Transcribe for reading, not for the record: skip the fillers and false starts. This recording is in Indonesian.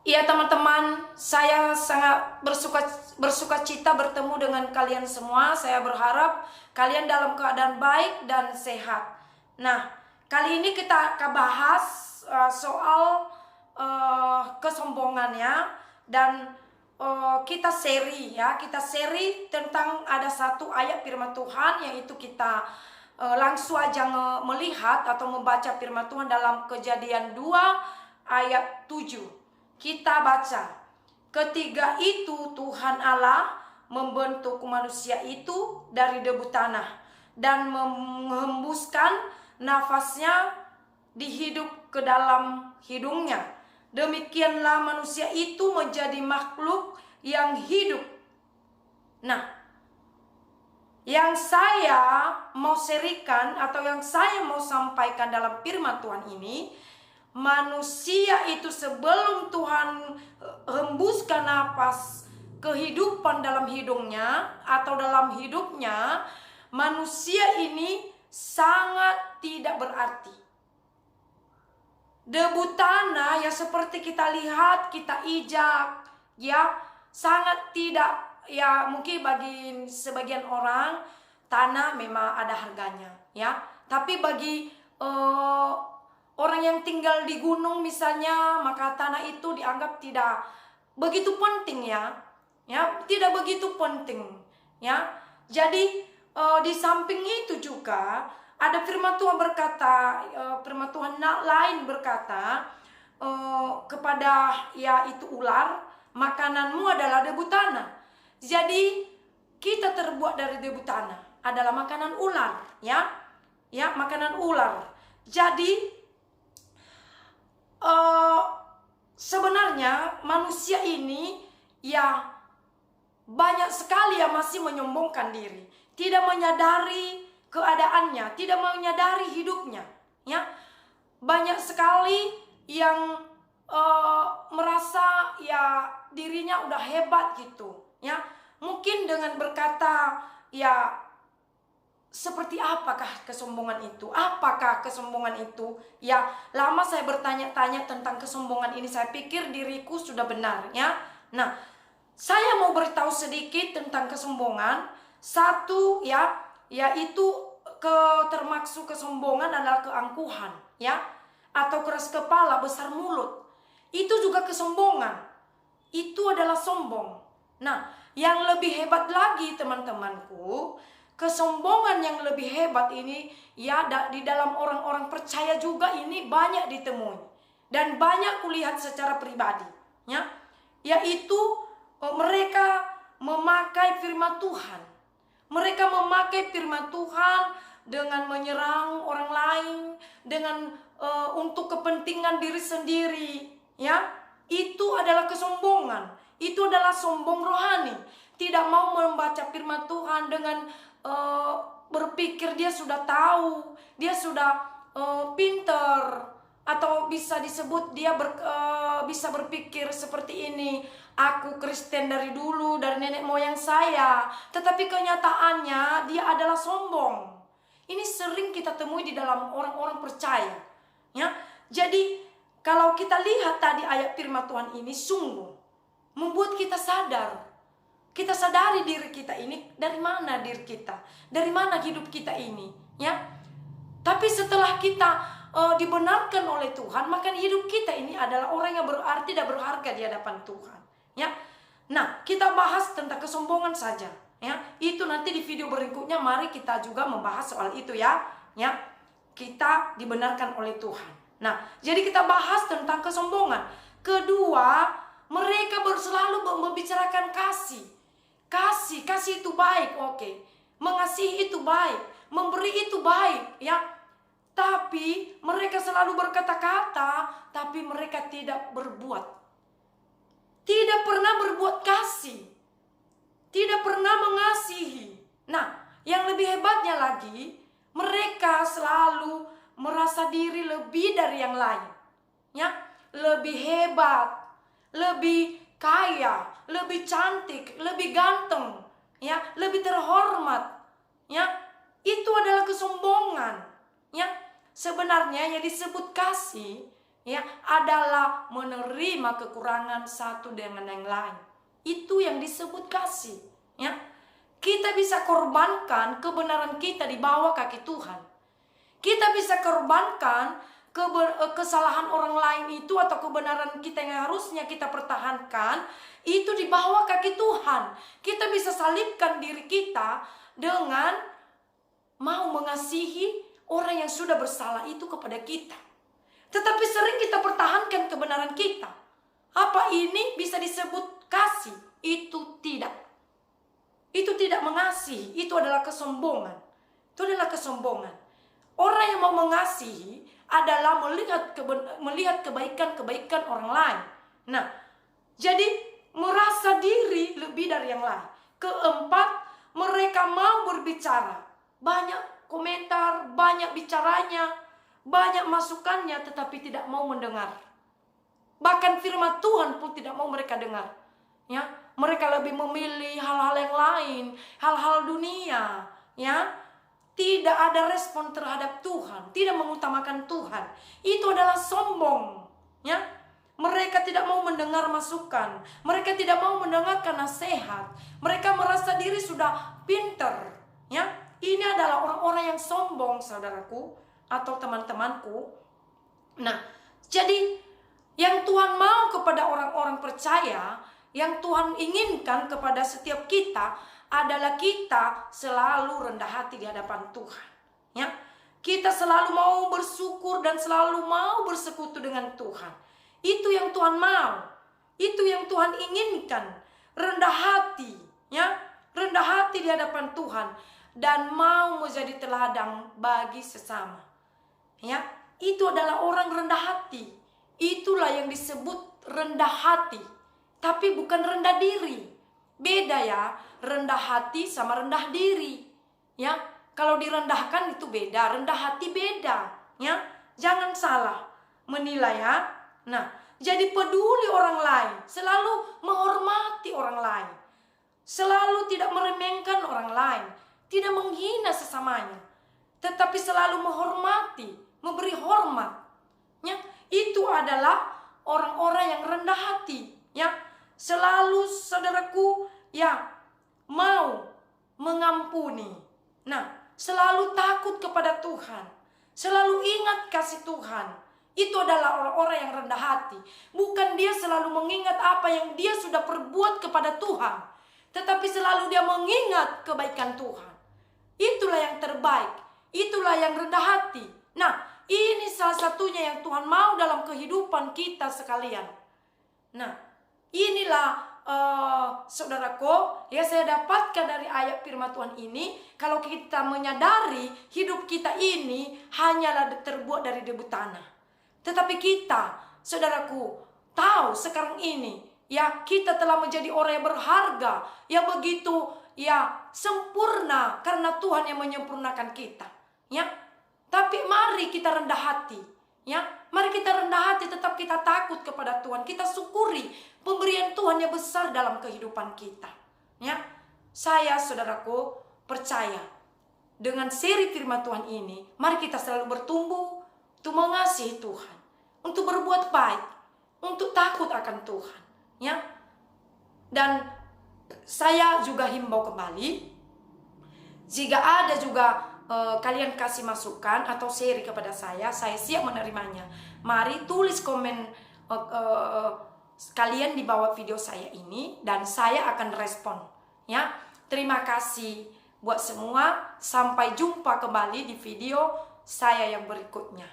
Iya teman-teman, saya sangat bersuka cita bertemu dengan kalian semua. Saya berharap kalian dalam keadaan baik dan sehat. Nah, kali ini kita akan bahas soal kesombongannya dan kita seri tentang ada satu ayat firman Tuhan, yaitu kita langsung aja melihat atau membaca firman Tuhan dalam Kejadian 2 ayat 7. Kita baca, ketika itu Tuhan Allah membentuk manusia itu dari debu tanah dan menghembuskan nafasnya dihidup ke dalam hidungnya. Demikianlah manusia itu menjadi makhluk yang hidup. Nah, yang saya mau serikan atau yang saya mau sampaikan dalam firman Tuhan ini, manusia itu sebelum Tuhan hembuskan nafas kehidupan dalam hidungnya atau dalam hidupnya, manusia ini sangat tidak berarti. Debu tanah yang seperti kita lihat, kita ijak, ya, sangat tidak, ya, mungkin bagi sebagian orang tanah memang ada harganya, ya. Tapi bagi orang yang tinggal di gunung misalnya, maka tanah itu dianggap tidak begitu penting, ya, tidak begitu penting, ya. Jadi di samping itu juga ada firman Tuhan berkata, firman Tuhan lain berkata kepada yaitu ular, makananmu adalah debu tanah. Jadi kita terbuat dari debu tanah, adalah makanan ular, ya, makanan ular. Jadi sebenarnya manusia ini ya banyak sekali yang masih menyombongkan diri, tidak menyadari keadaannya, tidak menyadari hidupnya, ya. Banyak sekali yang merasa ya dirinya udah hebat gitu, ya. Mungkin dengan berkata, ya, seperti apakah kesombongan itu? Apakah kesombongan itu? Ya, lama saya bertanya-tanya tentang kesombongan ini. Saya pikir diriku sudah benar, ya. Nah, saya mau beritahu sedikit tentang kesombongan. Satu, ya, yaitu termaksud kesombongan adalah keangkuhan, ya, atau keras kepala, besar mulut. Itu juga kesombongan. Itu adalah sombong. Nah, yang lebih hebat lagi teman-temanku, kesombongan yang lebih hebat ini, ya, di dalam orang-orang percaya juga ini banyak ditemui dan banyak kulihat secara pribadi, ya, yaitu mereka memakai firman Tuhan. Mereka memakai firman Tuhan dengan menyerang orang lain, dengan untuk kepentingan diri sendiri, ya. Itu adalah kesombongan. Itu adalah sombong rohani. Tidak mau membaca firman Tuhan dengan berpikir dia sudah tahu, dia sudah pinter, atau bisa disebut dia bisa berpikir seperti ini, aku Kristen dari dulu, dari nenek moyang saya. Tetapi kenyataannya dia adalah sombong. Ini sering kita temui di dalam orang-orang percaya, ya. Jadi kalau kita lihat tadi ayat firman Tuhan ini, sungguh membuat kita sadar. Kita sadari diri kita ini, dari mana diri kita, dari mana hidup kita ini, ya. Tapi setelah kita dibenarkan oleh Tuhan, maka hidup kita ini adalah orang yang berarti dan berharga di hadapan Tuhan, ya. Nah, kita bahas tentang kesombongan saja, ya. Itu nanti di video berikutnya mari kita juga membahas soal itu, ya. Kita dibenarkan oleh Tuhan. Nah, jadi kita bahas tentang kesombongan. Kedua, mereka selalu membicarakan kasih. Kasih itu baik, oke. Mengasihi itu baik, memberi itu baik, ya. Tapi mereka selalu berkata-kata, tapi mereka tidak berbuat. Tidak pernah berbuat kasih. Tidak pernah mengasihi. Nah, yang lebih hebatnya lagi, mereka selalu merasa diri lebih dari yang lain, ya. Lebih hebat, lebih kaya, lebih cantik, lebih ganteng, ya, lebih terhormat, ya. Itu adalah kesombongan, ya. Sebenarnya yang disebut kasih, ya adalah menerima kekurangan satu dengan yang lain. Itu yang disebut kasih, ya. Kita bisa korbankan kebenaran kita di bawah kaki Tuhan. Kita bisa korbankan kesalahan orang lain itu atau kebenaran kita yang harusnya kita pertahankan itu di bawah kaki Tuhan. Kita bisa salibkan diri kita dengan mau mengasihi orang yang sudah bersalah itu kepada kita. Tetapi sering kita pertahankan kebenaran kita. Apa ini bisa disebut kasih? Itu tidak. Itu tidak mengasihi. Itu adalah kesombongan. Itu adalah kesombongan. Orang yang mau mengasihi adalah melihat kebaikan-kebaikan orang lain. Nah, jadi merasa diri lebih dari yang lain. Keempat, mereka mau berbicara. Banyak komentar, banyak bicaranya, banyak masukannya, tetapi tidak mau mendengar. Bahkan firman Tuhan pun tidak mau mereka dengar. Ya, mereka lebih memilih hal-hal yang lain, hal-hal dunia. Ya, tidak ada respon terhadap Tuhan, tidak mengutamakan Tuhan. Itu adalah sombong. Ya, mereka tidak mau mendengar masukan, mereka tidak mau mendengarkan nasihat. Mereka merasa diri sudah pinter. Ya, ini adalah orang-orang yang sombong, saudaraku atau teman-temanku. Nah, jadi yang Tuhan mau kepada orang-orang percaya, yang Tuhan inginkan kepada setiap kita adalah kita selalu rendah hati di hadapan Tuhan. Ya, kita selalu mau bersyukur dan selalu mau bersekutu dengan Tuhan. Itu yang Tuhan mau. Itu yang Tuhan inginkan. Rendah hati, ya, rendah hati di hadapan Tuhan dan mau menjadi teladan bagi sesama. Ya, itu adalah orang rendah hati. Itulah yang disebut rendah hati. Tapi bukan rendah diri. Beda ya, rendah hati sama rendah diri. Ya, kalau direndahkan itu beda, rendah hati beda. Ya, jangan salah menilai ya. Nah, jadi peduli orang lain, selalu menghormati orang lain. Selalu tidak meremehkan orang lain, tidak menghina sesamanya. Tetapi selalu menghormati, memberi hormat. Ya, itu adalah orang-orang yang rendah hati, ya. Selalu saudaraku, ya, mau mengampuni. Nah, selalu takut kepada Tuhan. Selalu ingat kasih Tuhan. Itu adalah orang-orang yang rendah hati. Bukan dia selalu mengingat apa yang dia sudah perbuat kepada Tuhan, tetapi selalu dia mengingat kebaikan Tuhan. Itulah yang terbaik. Itulah yang rendah hati. Nah, ini salah satunya yang Tuhan mau dalam kehidupan kita sekalian. Nah, inilah saudaraku, ya, saya dapatkan dari ayat firman Tuhan ini. Kalau kita menyadari hidup kita ini hanyalah terbuat dari debu tanah, tetapi kita, saudaraku, tahu sekarang ini, ya, kita telah menjadi orang yang berharga, yang begitu, ya, sempurna karena Tuhan yang menyempurnakan kita. Ya, tapi mari kita rendah hati. Ya, mari kita rendah hati, tetap kita takut kepada Tuhan. Kita syukuri pemberian Tuhan yang besar dalam kehidupan kita. Ya, saya, saudaraku, percaya dengan seri firman Tuhan ini, mari kita selalu bertumbuh untuk mengasihi Tuhan, untuk berbuat baik, untuk takut akan Tuhan. Ya, dan saya juga himbau kembali, jika ada juga kalian kasih masukan atau share kepada saya siap menerimanya. Mari tulis komen kalian di bawah video saya ini dan saya akan respon. Ya, terima kasih buat semua. Sampai jumpa kembali di video saya yang berikutnya.